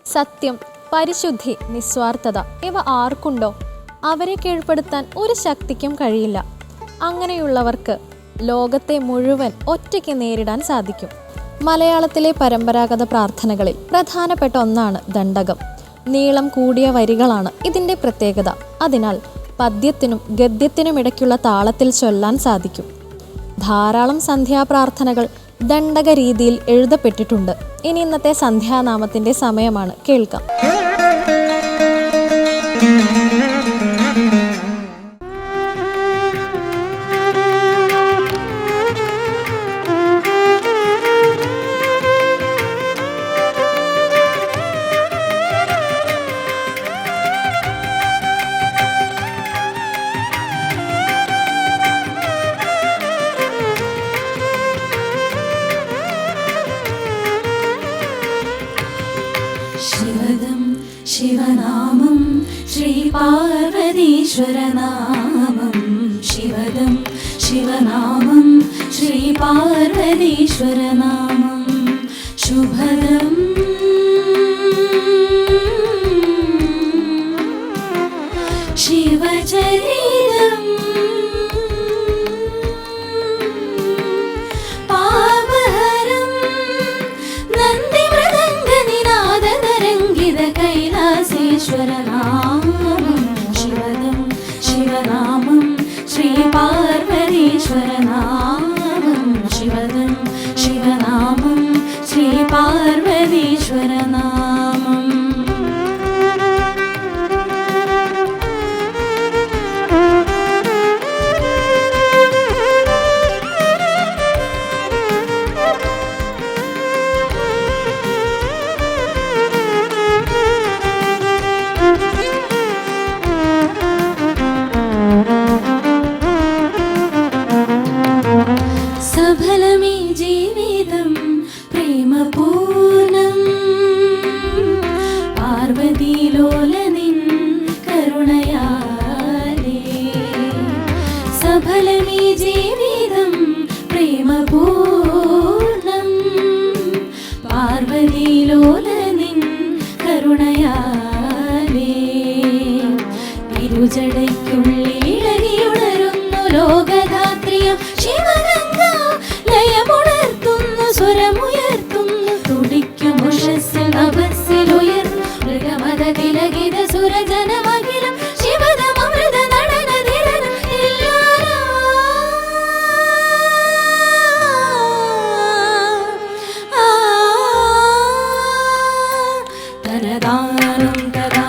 സത്യം, പരിശുദ്ധി, നിസ്വാർത്ഥത ഇവ ആർക്കുണ്ടോ അവരെ കീഴ്പ്പെടുത്താൻ ഒരു ശക്തിക്കും കഴിയില്ല. അങ്ങനെയുള്ളവർക്ക് ലോകത്തെ മുഴുവൻ ഒറ്റയ്ക്ക് നേരിടാൻ സാധിക്കും. മലയാളത്തിലെ പരമ്പരാഗത പ്രാർത്ഥനകളിൽ പ്രധാനപ്പെട്ട ഒന്നാണ് ദണ്ഡകം. നീളം കൂടിയ വരികളാണ് ഇതിൻ്റെ പ്രത്യേകത. അതിനാൽ പദ്യത്തിനും ഗദ്യത്തിനും ഇടയ്ക്കുള്ള താളത്തിൽ ചൊല്ലാൻ സാധിക്കും. ധാരാളം സന്ധ്യാപ്രാർത്ഥനകൾ ദണ്ഡക രീതിയിൽ എഴുതപ്പെട്ടിട്ടുണ്ട്. ഇനി ഇന്നത്തെ സന്ധ്യാനാമത്തിൻ്റെ സമയമാണ്. കേൾക്കാം. ശിവദം ശിവനാമം ശ്രീപാർവതീശ്വരനാമം. ശിവദം ശിവനാമം ശ്രീപാർവതീശ്വരനാമം. ശുഭദം ശിവചരിതം കൈലാസേശ്വരനാമം. ശിവദം ശിവനാമം ശ്രീപാർവതീശ്വരനാമം. ശിവദം ശിവനാമം ശ്രീപാർവതീശ്വരനാമം. സഫലമീ ജീവിതം പ്രേമപൂർണം പാർവതീലോലനിൻ കരുണയാലേ. സഫലമീ ജീവിതം പ്രേമപൂർണം പാർവതീലോലനിൻ കരുണയാലേ. ഇരുജടയ്ക്കുള്ളിൽ ഇളകിയുണരുന്നു ലോകധാത്രിയം ശിവഗംഗ. ലയമുണർത്തുന്നു സ്വരമുയർത്തുന്നു തുടിക്കും ഉഷസ്സിൽ നഭസ്സിലുയർന്നു മൃഗമത തിലകിത സുരജനമഖിലം. ശിവദമൃത നടന ധിരന തനദാനം തദാ